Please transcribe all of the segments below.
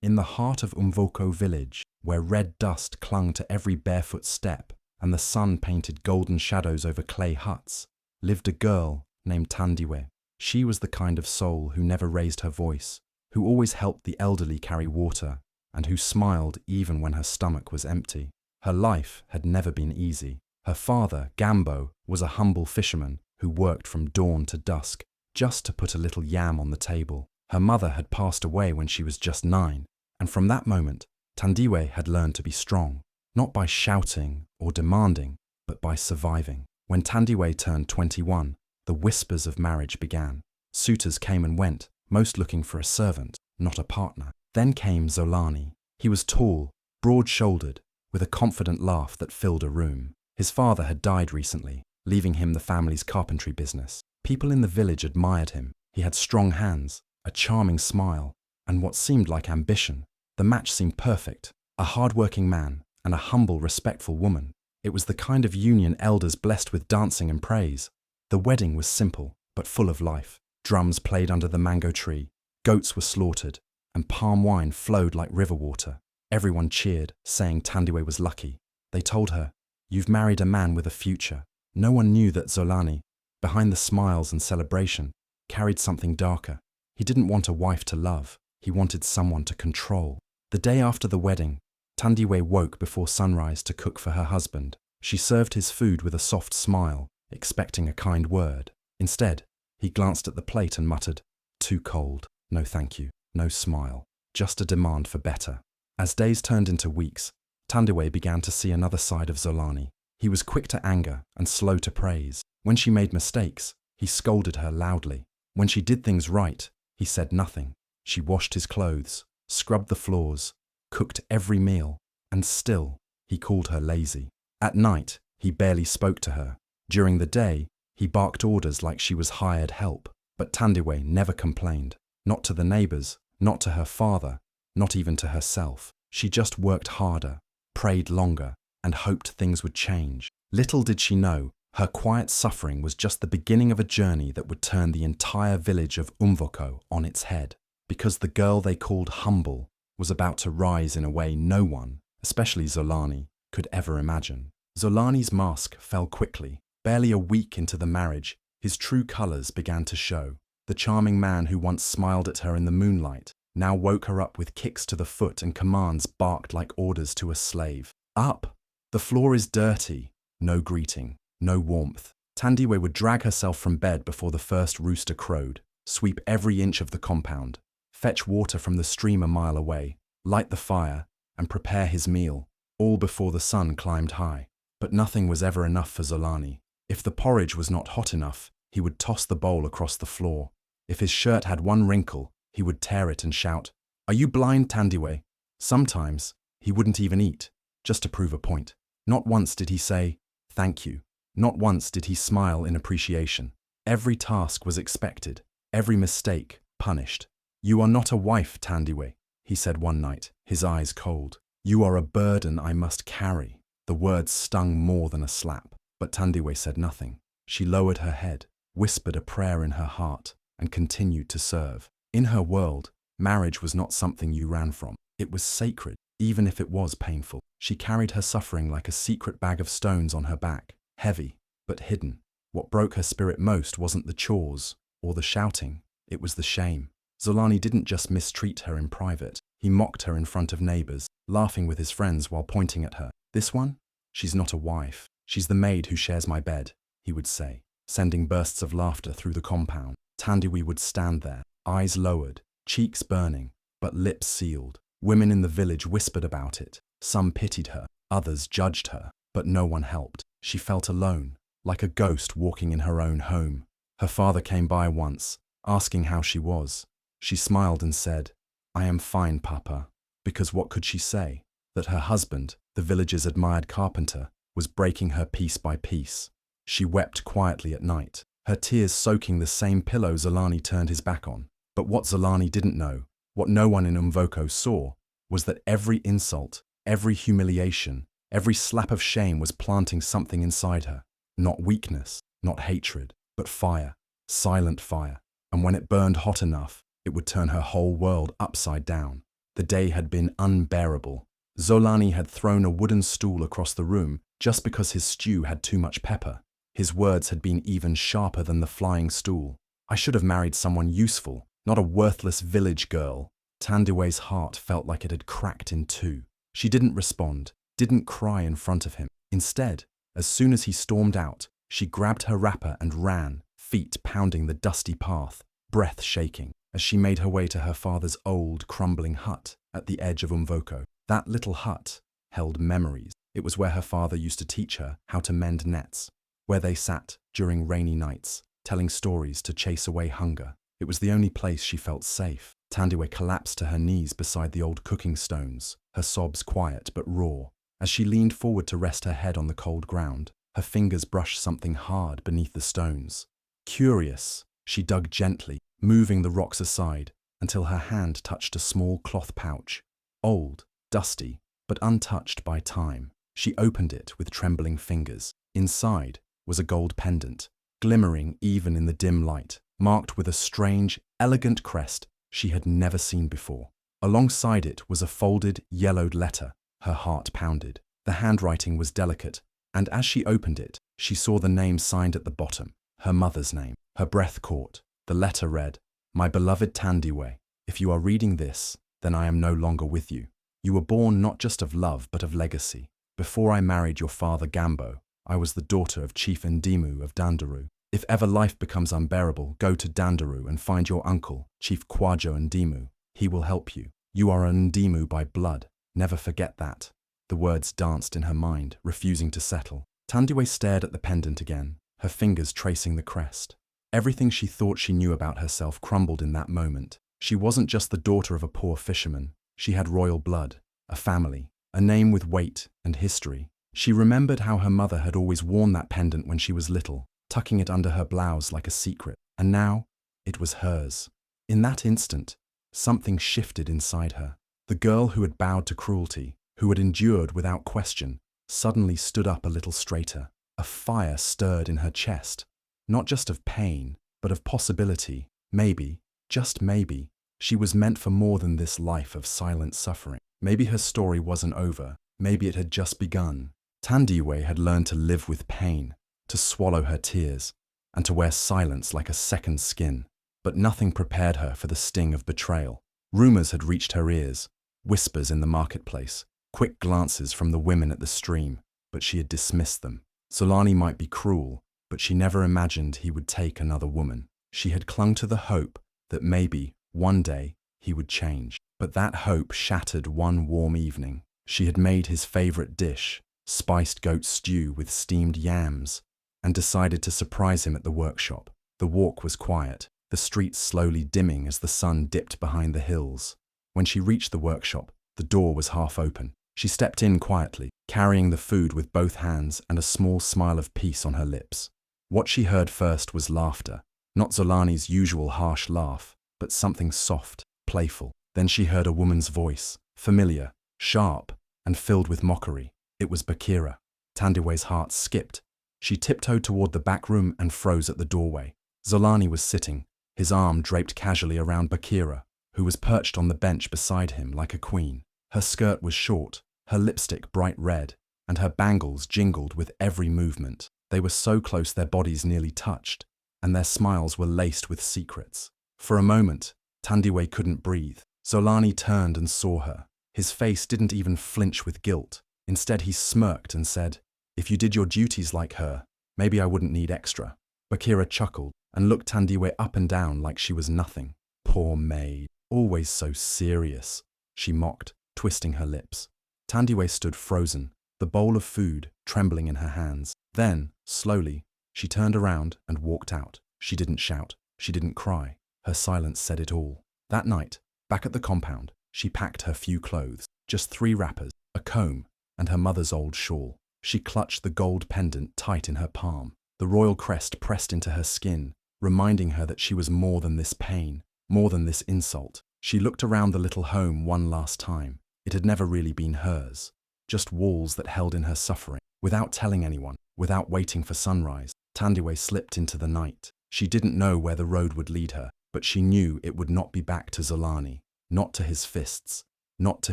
In the heart of Umvoko village, where red dust clung to every barefoot step and the sun painted golden shadows over clay huts, lived a girl named Tandiwayi. She was the kind of soul who never raised her voice, who always helped the elderly carry water, and who smiled even when her stomach was empty. Her life had never been easy. Her father, Gambo, was a humble fisherman who worked from dawn to dusk just to put a little yam on the table. Her mother had passed away when she was just 9, and from that moment, Tandiwayi had learned to be strong, not by shouting or demanding, but by surviving. When Tandiwayi turned 21, the whispers of marriage began. Suitors came and went, most looking for a servant, not a partner. Then came Zolani. He was tall, broad-shouldered, with a confident laugh that filled a room. His father had died recently, leaving him the family's carpentry business. People in the village admired him. He had strong hands, a charming smile, and what seemed like ambition. The match seemed perfect. A hard-working man and a humble, respectful woman. It was the kind of union elders blessed with dancing and praise. The wedding was simple, but full of life. Drums played under the mango tree, goats were slaughtered, and palm wine flowed like river water. Everyone cheered, saying Tandiwayi was lucky. They told her, "You've married a man with a future." No one knew that Zolani, behind the smiles and celebration, carried something darker. He didn't want a wife to love. He wanted someone to control. The day after the wedding, Tandiwayi woke before sunrise to cook for her husband. She served his food with a soft smile, expecting a kind word. Instead, he glanced at the plate and muttered, "Too cold. No thank you. No smile. Just a demand for better." As days turned into weeks, Tandiwayi began to see another side of Zolani. He was quick to anger and slow to praise. When she made mistakes, he scolded her loudly. When she did things right, he said nothing. She washed his clothes, scrubbed the floors, cooked every meal, and still, he called her lazy. At night, he barely spoke to her. During the day, he barked orders like she was hired help. But Tandiwayi never complained. Not to the neighbors, not to her father, not even to herself. She just worked harder, prayed longer, and hoped things would change. Little did she know, her quiet suffering was just the beginning of a journey that would turn the entire village of Umvoko on its head. Because the girl they called Humble was about to rise in a way no one, especially Zolani, could ever imagine. Zolani's mask fell quickly. Barely a week into the marriage, his true colors began to show. The charming man who once smiled at her in the moonlight now woke her up with kicks to the foot and commands barked like orders to a slave. "Up! The floor is dirty." No greeting, no warmth. Tandiwayi would drag herself from bed before the first rooster crowed, sweep every inch of the compound, fetch water from the stream a mile away, light the fire, and prepare his meal, all before the sun climbed high. But nothing was ever enough for Zolani. If the porridge was not hot enough, he would toss the bowl across the floor. If his shirt had one wrinkle, he would tear it and shout, "Are you blind, Tandiwayi?" Sometimes, he wouldn't even eat, just to prove a point. Not once did he say, "Thank you." Not once did he smile in appreciation. Every task was expected, every mistake punished. "You are not a wife, Tandiwayi," he said one night, his eyes cold. "You are a burden I must carry." The words stung more than a slap, but Tandiwayi said nothing. She lowered her head, whispered a prayer in her heart, and continued to serve. In her world, marriage was not something you ran from. It was sacred, even if it was painful. She carried her suffering like a secret bag of stones on her back, heavy, but hidden. What broke her spirit most wasn't the chores or the shouting, it was the shame. Zolani didn't just mistreat her in private. He mocked her in front of neighbors, laughing with his friends while pointing at her. "This one? She's not a wife. She's the maid who shares my bed," he would say, sending bursts of laughter through the compound. Tandiwayi would stand there, eyes lowered, cheeks burning, but lips sealed. Women in the village whispered about it. Some pitied her, others judged her, but no one helped. She felt alone, like a ghost walking in her own home. Her father came by once, asking how she was. She smiled and said, "I am fine, Papa," because what could she say? That her husband, the village's admired carpenter, was breaking her piece by piece. She wept quietly at night, her tears soaking the same pillow Zolani turned his back on. But what Zolani didn't know, what no one in Umvoko saw, was that every insult, every humiliation, every slap of shame was planting something inside her. Not weakness, not hatred, but fire, silent fire. And when it burned hot enough, it would turn her whole world upside down. The day had been unbearable. Zolani had thrown a wooden stool across the room just because his stew had too much pepper. His words had been even sharper than the flying stool. I should have married someone useful, not a worthless village girl. Tandiwayi's heart felt like it had cracked in two. She didn't respond, didn't cry in front of him. Instead, as soon as he stormed out, she grabbed her wrapper and ran, feet pounding the dusty path, breath shaking, as she made her way to her father's old, crumbling hut at the edge of Umvoko. That little hut held memories. It was where her father used to teach her how to mend nets, where they sat during rainy nights, telling stories to chase away hunger. It was the only place she felt safe. Tandiwayi collapsed to her knees beside the old cooking stones, her sobs quiet but raw. As she leaned forward to rest her head on the cold ground, her fingers brushed something hard beneath the stones. Curious, she dug gently, moving the rocks aside until her hand touched a small cloth pouch. Old, dusty, but untouched by time. She opened it with trembling fingers. Inside was a gold pendant, glimmering even in the dim light, marked with a strange, elegant crest she had never seen before. Alongside it was a folded, yellowed letter. Her heart pounded. The handwriting was delicate, and as she opened it, she saw the name signed at the bottom, her mother's name. Her breath caught. The letter read, "My beloved Tandiwayi, if you are reading this, then I am no longer with you. You were born not just of love, but of legacy. Before I married your father Gambo, I was the daughter of Chief Ndimu of Dandaru. If ever life becomes unbearable, go to Dandaru and find your uncle, Chief Kwajo Ndimu. He will help you. You are an Ndimu by blood. Never forget that." The words danced in her mind, refusing to settle. Tandiwayi stared at the pendant again, her fingers tracing the crest. Everything she thought she knew about herself crumbled in that moment. She wasn't just the daughter of a poor fisherman. She had royal blood, a family, a name with weight and history. She remembered how her mother had always worn that pendant when she was little, tucking it under her blouse like a secret. And now, it was hers. In that instant, something shifted inside her. The girl who had bowed to cruelty, who had endured without question, suddenly stood up a little straighter. A fire stirred in her chest, not just of pain, but of possibility. Maybe, just maybe, she was meant for more than this life of silent suffering. Maybe her story wasn't over. Maybe it had just begun. Tandiwayi had learned to live with pain, to swallow her tears, and to wear silence like a second skin. But nothing prepared her for the sting of betrayal. Rumors had reached her ears, whispers in the marketplace, quick glances from the women at the stream, but she had dismissed them. Zolani might be cruel, but she never imagined he would take another woman. She had clung to the hope that maybe, one day, he would change. But that hope shattered one warm evening. She had made his favorite dish, spiced goat stew with steamed yams, and decided to surprise him at the workshop. The walk was quiet, the streets slowly dimming as the sun dipped behind the hills. When she reached the workshop, the door was half open. She stepped in quietly, carrying the food with both hands and a small smile of peace on her lips. What she heard first was laughter, not Zolani's usual harsh laugh, but something soft, playful. Then she heard a woman's voice, familiar, sharp, and filled with mockery. It was Bakira. Tandiwayi's heart skipped. She tiptoed toward the back room and froze at the doorway. Zolani was sitting, his arm draped casually around Bakira, who was perched on the bench beside him like a queen. Her skirt was short, her lipstick bright red, and her bangles jingled with every movement. They were so close their bodies nearly touched, and their smiles were laced with secrets. For a moment, Tandiwayi couldn't breathe. Zolani turned and saw her. His face didn't even flinch with guilt. Instead, he smirked and said, "If you did your duties like her, maybe I wouldn't need extra." Bakira chuckled and looked Tandiwayi up and down like she was nothing. "Poor Maid, always so serious," she mocked, twisting her lips. Tandiwayi stood frozen, the bowl of food trembling in her hands. Then, slowly, she turned around and walked out. She didn't shout. She didn't cry. Her silence said it all. That night, back at the compound, she packed her few clothes, just 3 wrappers, a comb, and her mother's old shawl. She clutched the gold pendant tight in her palm, the royal crest pressed into her skin, reminding her that she was more than this pain, more than this insult. She looked around the little home one last time. It had never really been hers, just walls that held in her suffering. Without telling anyone, without waiting for sunrise, Tandiwayi slipped into the night. She didn't know where the road would lead her, but she knew it would not be back to Zolani, not to his fists, not to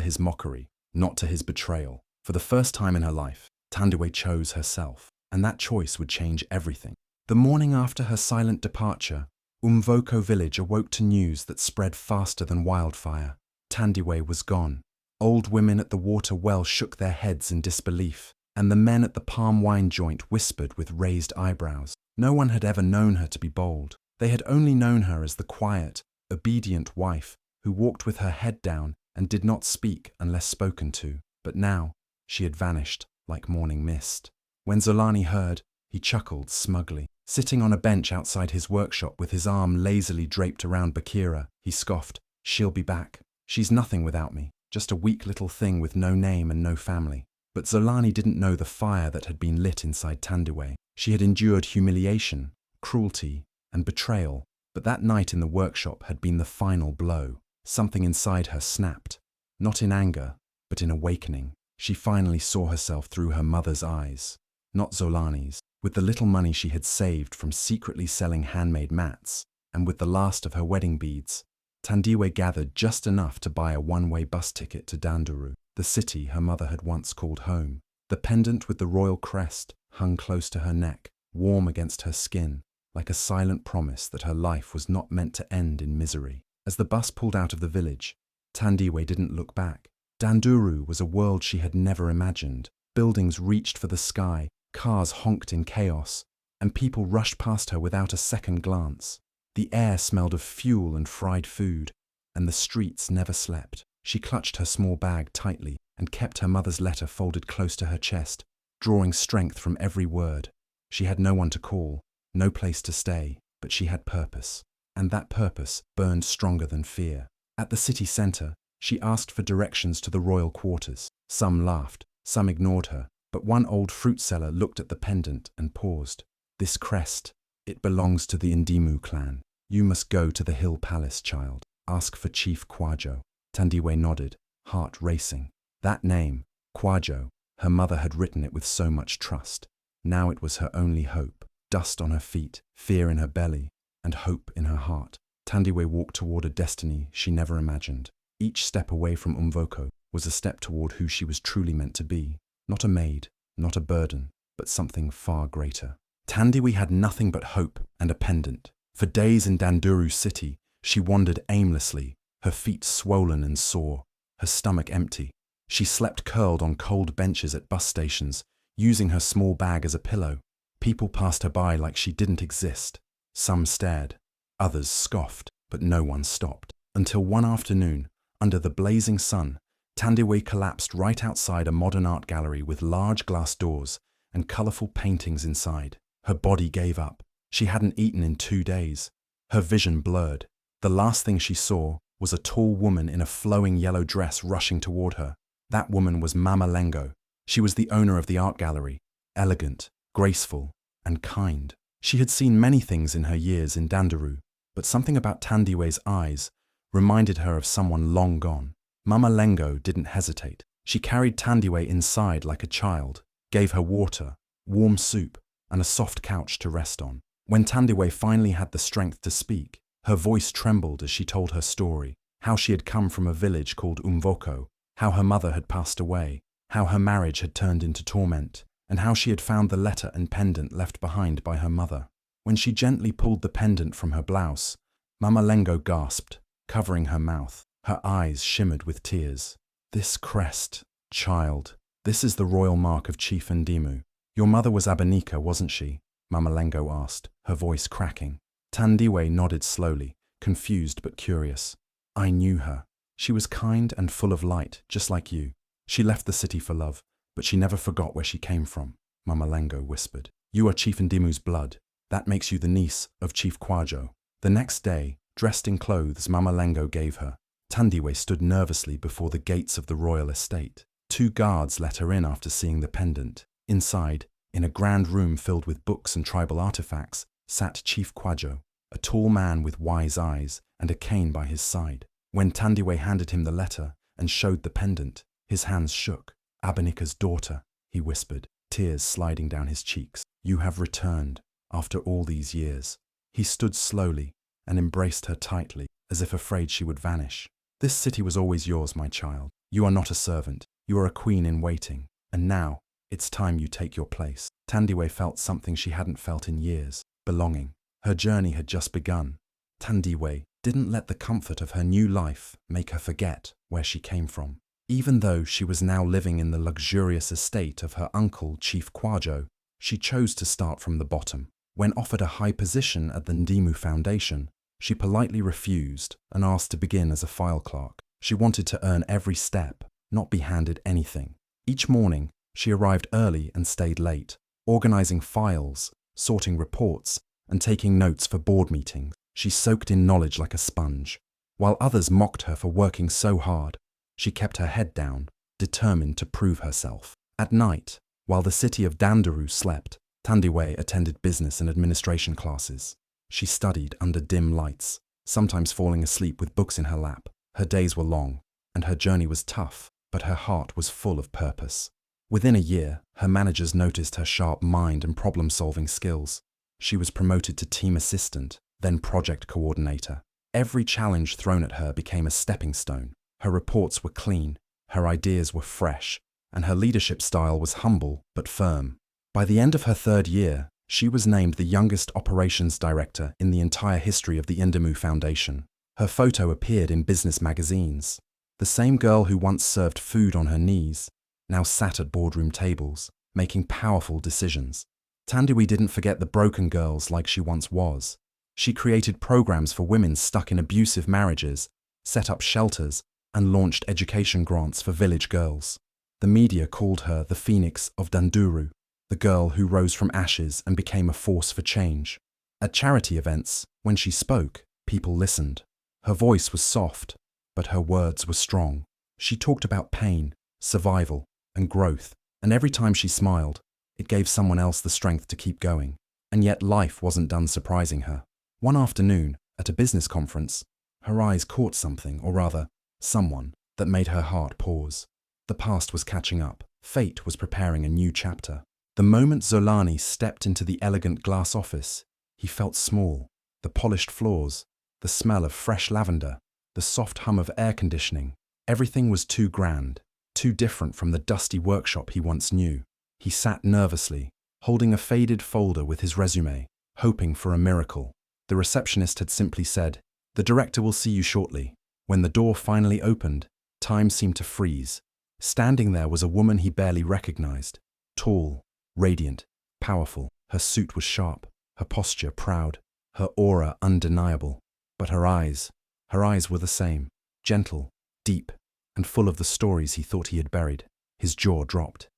his mockery, not to his betrayal. For the first time in her life, Tandiwayi chose herself, and that choice would change everything. The morning after her silent departure, Umvoko village awoke to news that spread faster than wildfire. Tandiwayi was gone. Old women at the water well shook their heads in disbelief, and the men at the palm wine joint whispered with raised eyebrows. No one had ever known her to be bold. They had only known her as the quiet, obedient wife who walked with her head down and did not speak unless spoken to. But now, she had vanished like morning mist. When Zolani heard, he chuckled smugly. Sitting on a bench outside his workshop with his arm lazily draped around Bakira, he scoffed, "She'll be back. She's nothing without me, just a weak little thing with no name and no family." But Zolani didn't know the fire that had been lit inside Tandiwayi. She had endured humiliation, cruelty, and betrayal, but that night in the workshop had been the final blow. Something inside her snapped, not in anger, but in awakening. She finally saw herself through her mother's eyes, not Zolani's. With the little money she had saved from secretly selling handmade mats, and with the last of her wedding beads, Tandiwayi gathered just enough to buy a one-way bus ticket to Danduru, the city her mother had once called home. The pendant with the royal crest hung close to her neck, warm against her skin, like a silent promise that her life was not meant to end in misery. As the bus pulled out of the village, Tandiwayi didn't look back. Danduru was a world she had never imagined. Buildings reached for the sky, cars honked in chaos, and people rushed past her without a second glance. The air smelled of fuel and fried food, and the streets never slept. She clutched her small bag tightly and kept her mother's letter folded close to her chest, drawing strength from every word. She had no one to call, no place to stay, but she had purpose, and that purpose burned stronger than fear. At the city centre, she asked for directions to the royal quarters. Some laughed, some ignored her, but one old fruit seller looked at the pendant and paused. "This crest, it belongs to the Ndimu clan. You must go to the hill palace, child. Ask for Chief Kwajo." Tandiwayi nodded, heart racing. That name, Kwajo, her mother had written it with so much trust. Now it was her only hope. Dust on her feet, fear in her belly, and hope in her heart. Tandiwayi walked toward a destiny she never imagined. Each step away from Umvoko was a step toward who she was truly meant to be. Not a maid, not a burden, but something far greater. Tandiwayi had nothing but hope and a pendant. For days in Danduru city, she wandered aimlessly, her feet swollen and sore, her stomach empty. She slept curled on cold benches at bus stations, using her small bag as a pillow. People passed her by like she didn't exist. Some stared, others scoffed, but no one stopped. Until one afternoon, under the blazing sun, Tandiwayi collapsed right outside a modern art gallery with large glass doors and colourful paintings inside. Her body gave up. She hadn't eaten in 2 days. Her vision blurred. The last thing she saw was a tall woman in a flowing yellow dress rushing toward her. That woman was Mama Lango. She was the owner of the art gallery, elegant, graceful, and kind. She had seen many things in her years in Danduru, but something about Tandiwayi's eyes reminded her of someone long gone. Mama Lango didn't hesitate. She carried Tandiwayi inside like a child, gave her water, warm soup, and a soft couch to rest on. When Tandiwayi finally had the strength to speak, her voice trembled as she told her story, how she had come from a village called Umvoko, how her mother had passed away, how her marriage had turned into torment, and how she had found the letter and pendant left behind by her mother. When she gently pulled the pendant from her blouse, Mama Lango gasped, covering her mouth. Her eyes shimmered with tears. "This crest, child, this is the royal mark of Chief Ndimu. Your mother was Abanika, wasn't she?" Mama Lango asked, her voice cracking. Tandiwayi nodded slowly, confused but curious. "I knew her. She was kind and full of light, just like you. She left the city for love, but she never forgot where she came from," Mama Lango whispered. "You are Chief Ndimu's blood. That makes you the niece of Chief Kwajo." The next day, dressed in clothes Mama Lango gave her, Tandiwayi stood nervously before the gates of the royal estate. 2 guards let her in after seeing the pendant. Inside, in a grand room filled with books and tribal artifacts, sat Chief Kwajo, a tall man with wise eyes and a cane by his side. When Tandiwayi handed him the letter and showed the pendant, his hands shook. "Abanika's daughter," he whispered, tears sliding down his cheeks. "You have returned, after all these years." He stood slowly and embraced her tightly, as if afraid she would vanish. "This city was always yours, my child. You are not a servant. You are a queen in waiting. And now, it's time you take your place. Tandiwayi felt something she hadn't felt in years, belonging. Her journey had just begun. Tandiwayi didn't let the comfort of her new life make her forget where she came from. Even though she was now living in the luxurious estate of her uncle, Chief Kwajo, she chose to start from the bottom. When offered a high position at the Ndimu Foundation, she politely refused and asked to begin as a file clerk. She wanted to earn every step, not be handed anything. Each morning, she arrived early and stayed late, organizing files, sorting reports, and taking notes for board meetings. She soaked in knowledge like a sponge. While others mocked her for working so hard, she kept her head down, determined to prove herself. At night, while the city of Dandaru slept, Tandiwayi attended business and administration classes. She studied under dim lights, sometimes falling asleep with books in her lap. Her days were long, and her journey was tough, but her heart was full of purpose. Within a year, her managers noticed her sharp mind and problem-solving skills. She was promoted to team assistant, then project coordinator. Every challenge thrown at her became a stepping stone. Her reports were clean, her ideas were fresh, and her leadership style was humble but firm. By the end of her third year, she was named the youngest operations director in the entire history of the Ndimu Foundation. Her photo appeared in business magazines. The same girl who once served food on her knees now sat at boardroom tables, making powerful decisions. Tandiwayi didn't forget the broken girls like she once was. She created programs for women stuck in abusive marriages, set up shelters, and launched education grants for village girls. The media called her the Phoenix of Danduru, the girl who rose from ashes and became a force for change. At charity events, when she spoke, people listened. Her voice was soft, but her words were strong. She talked about pain, survival, and growth, and every time she smiled, it gave someone else the strength to keep going. And yet life wasn't done surprising her. One afternoon, at a business conference, her eyes caught something, or rather, someone, that made her heart pause. The past was catching up. Fate was preparing a new chapter. The moment Zolani stepped into the elegant glass office, he felt small. The polished floors, the smell of fresh lavender, the soft hum of air conditioning. Everything was too grand, too different from the dusty workshop he once knew. He sat nervously, holding a faded folder with his resume, hoping for a miracle. The receptionist had simply said, "The director will see you shortly." When the door finally opened, time seemed to freeze. Standing there was a woman he barely recognized. Tall, radiant, powerful. Her suit was sharp, her posture proud, her aura undeniable. But her eyes were the same, gentle, deep, and full of the stories he thought he had buried. His jaw dropped.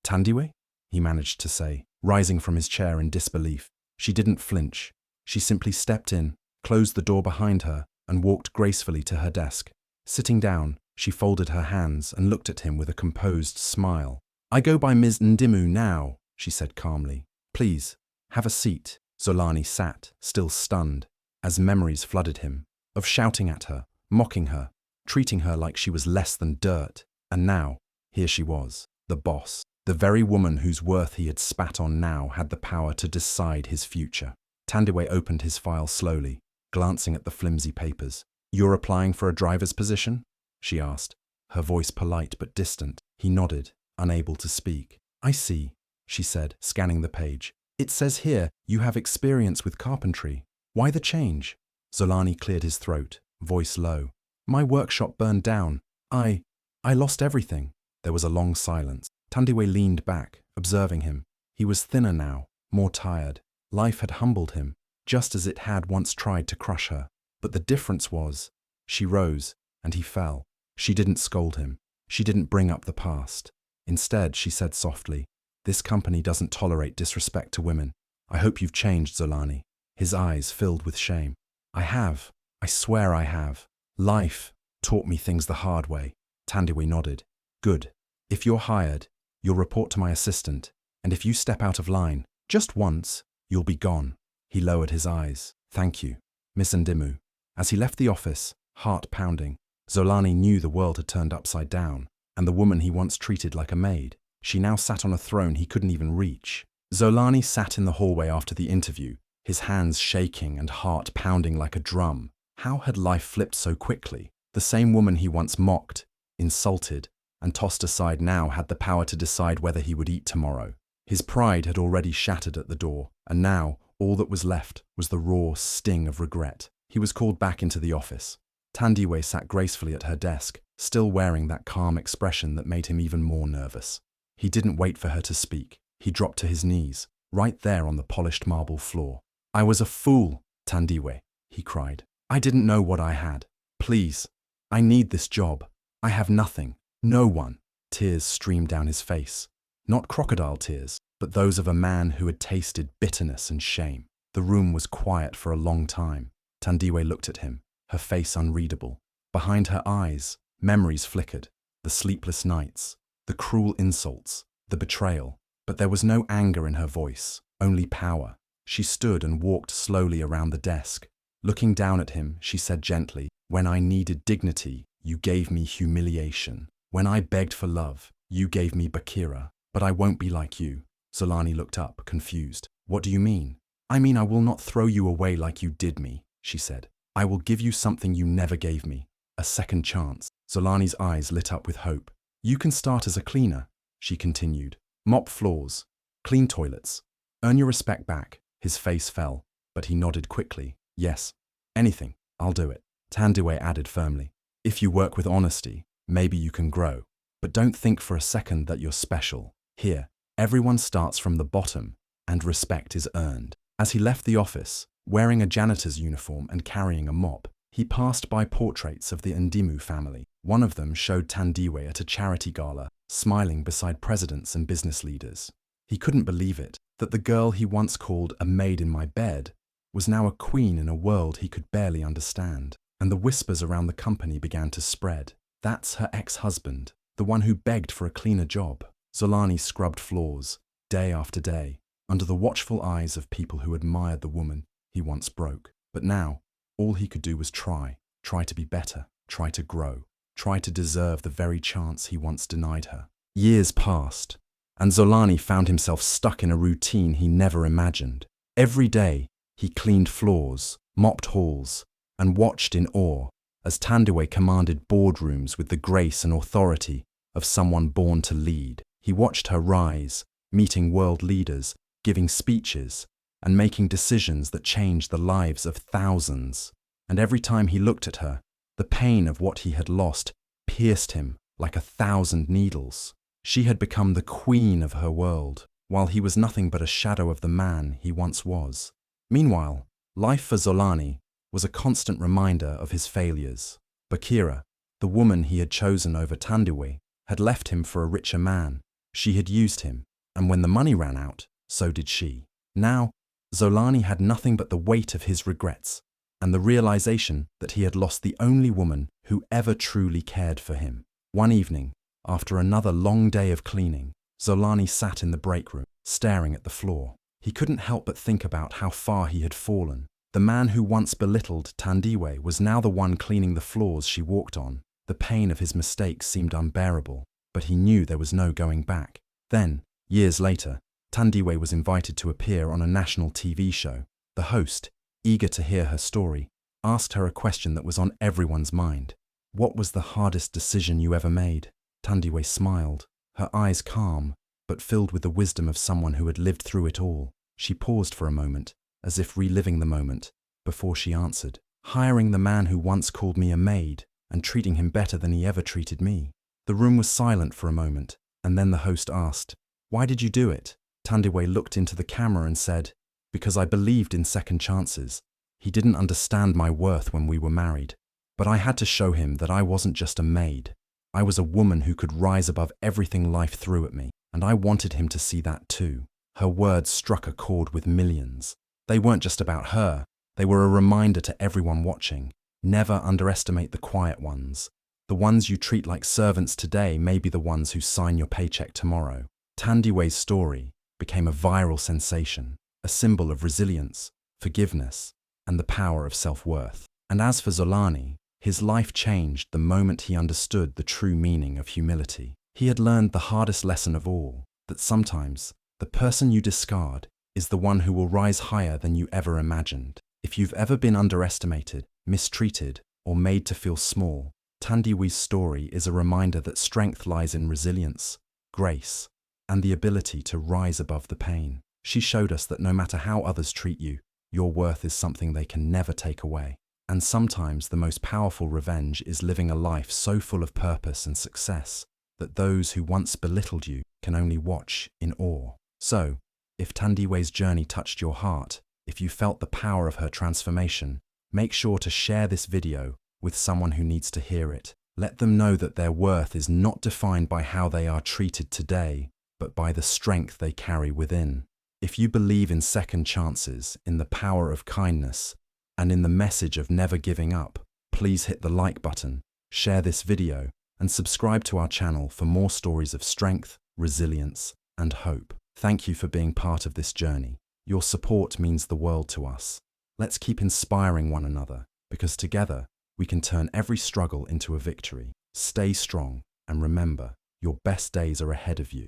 Tandiwayi? He managed to say, rising from his chair in disbelief. She didn't flinch. She simply stepped in, closed the door behind her, and walked gracefully to her desk. Sitting down, she folded her hands and looked at him with a composed smile. "I go by Ms. Ndimu now," she said calmly. "Please, have a seat." Zolani sat, still stunned, as memories flooded him, of shouting at her, mocking her, treating her like she was less than dirt. And now, here she was, the boss. The very woman whose worth he had spat on now had the power to decide his future. Tandiwayi opened his file slowly, glancing at the flimsy papers. "You're applying for a driver's position?" she asked, her voice polite but distant. He nodded, unable to speak. "I see," she said, scanning the page. "It says here you have experience with carpentry. Why the change?" Zolani cleared his throat, voice low. "My workshop burned down. I lost everything." There was a long silence. Tandiwayi leaned back, observing him. He was thinner now, more tired. Life had humbled him, just as it had once tried to crush her. But the difference was, she rose, and he fell. She didn't scold him. She didn't bring up the past. Instead, she said softly, "This company doesn't tolerate disrespect to women. I hope you've changed, Zolani." His eyes filled with shame. "I have. I swear I have. Life taught me things the hard way." Tandiwayi nodded. "Good. If you're hired, you'll report to my assistant, and if you step out of line, just once, you'll be gone." He lowered his eyes. "Thank you, Miss Ndimu." As he left the office, heart pounding, Zolani knew the world had turned upside down, and the woman he once treated like a maid, she now sat on a throne he couldn't even reach. Zolani sat in the hallway after the interview, his hands shaking and heart pounding like a drum. How had life flipped so quickly? The same woman he once mocked, insulted, and tossed aside now had the power to decide whether he would eat tomorrow. His pride had already shattered at the door, and now all that was left was the raw sting of regret. He was called back into the office. Tandiwayi sat gracefully at her desk, still wearing that calm expression that made him even more nervous. He didn't wait for her to speak. He dropped to his knees, right there on the polished marble floor. "I was a fool, Tandiwayi," he cried. "I didn't know what I had. Please, I need this job. I have nothing, no one." Tears streamed down his face. Not crocodile tears, but those of a man who had tasted bitterness and shame. The room was quiet for a long time. Tandiwayi looked at him, her face unreadable. Behind her eyes, memories flickered. The sleepless nights, the cruel insults, the betrayal. But there was no anger in her voice, only power. She stood and walked slowly around the desk. Looking down at him, she said gently, "When I needed dignity, you gave me humiliation. When I begged for love, you gave me Bakira. But I won't be like you." Zolani looked up, confused. "What do you mean?" "I mean I will not throw you away like you did me," she said. "I will give you something you never gave me, a second chance." Zolani's eyes lit up with hope. "You can start as a cleaner," she continued. "Mop floors, clean toilets, earn your respect back." His face fell, but he nodded quickly. "Yes, anything, I'll do it." Tandiwayi added firmly, "If you work with honesty, maybe you can grow. But don't think for a second that you're special. Here, everyone starts from the bottom, and respect is earned." As he left the office, wearing a janitor's uniform and carrying a mop, he passed by portraits of the Ndimu family. One of them showed Tandiwayi at a charity gala, smiling beside presidents and business leaders. He couldn't believe it, that the girl he once called a maid in my bed was now a queen in a world he could barely understand. And the whispers around the company began to spread. "That's her ex-husband, the one who begged for a cleaner job." Zolani scrubbed floors, day after day, under the watchful eyes of people who admired the woman he once broke. But now, all he could do was try to be better, try to grow, try to deserve the very chance he once denied her. Years passed, and Zolani found himself stuck in a routine he never imagined. Every day, he cleaned floors, mopped halls, and watched in awe as Tandiwayi commanded boardrooms with the grace and authority of someone born to lead. He watched her rise, meeting world leaders, giving speeches, and making decisions that changed the lives of thousands. And every time he looked at her, the pain of what he had lost pierced him like 1,000 needles. She had become the queen of her world, while he was nothing but a shadow of the man he once was. Meanwhile, life for Zolani was a constant reminder of his failures. Bakira, the woman he had chosen over Tandiwayi, had left him for a richer man. She had used him, and when the money ran out, so did she. Now, Zolani had nothing but the weight of his regrets, and the realization that he had lost the only woman who ever truly cared for him. One evening, after another long day of cleaning, Zolani sat in the break room, staring at the floor. He couldn't help but think about how far he had fallen. The man who once belittled Tandiwayi was now the one cleaning the floors she walked on. The pain of his mistakes seemed unbearable, but he knew there was no going back. Then, years later, Tandiwayi was invited to appear on a national TV show. The host, eager to hear her story, asked her a question that was on everyone's mind. "What was the hardest decision you ever made?" Tandiwayi smiled, her eyes calm, but filled with the wisdom of someone who had lived through it all. She paused for a moment, as if reliving the moment, before she answered, "Hiring the man who once called me a maid and treating him better than he ever treated me." The room was silent for a moment, and then the host asked, "Why did you do it?" Tandiwayi looked into the camera and said, "Because I believed in second chances. He didn't understand my worth when we were married, but I had to show him that I wasn't just a maid. I was a woman who could rise above everything life threw at me, and I wanted him to see that too." Her words struck a chord with millions. They weren't just about her, they were a reminder to everyone watching. Never underestimate the quiet ones. The ones you treat like servants today may be the ones who sign your paycheck tomorrow. Tandiwayi's story became a viral sensation, a symbol of resilience, forgiveness, and the power of self-worth. And as for Zolani, his life changed the moment he understood the true meaning of humility. He had learned the hardest lesson of all, that sometimes the person you discard is the one who will rise higher than you ever imagined. If you've ever been underestimated, mistreated, or made to feel small, Tandiwayi's story is a reminder that strength lies in resilience, grace, and the ability to rise above the pain. She showed us that no matter how others treat you, your worth is something they can never take away. And sometimes the most powerful revenge is living a life so full of purpose and success that those who once belittled you can only watch in awe. So, if Tandiwayi's journey touched your heart, if you felt the power of her transformation, make sure to share this video with someone who needs to hear it. Let them know that their worth is not defined by how they are treated today, but by the strength they carry within. If you believe in second chances, in the power of kindness, and in the message of never giving up, please hit the like button, share this video, and subscribe to our channel for more stories of strength, resilience, and hope. Thank you for being part of this journey. Your support means the world to us. Let's keep inspiring one another, because together we can turn every struggle into a victory. Stay strong, and remember, your best days are ahead of you.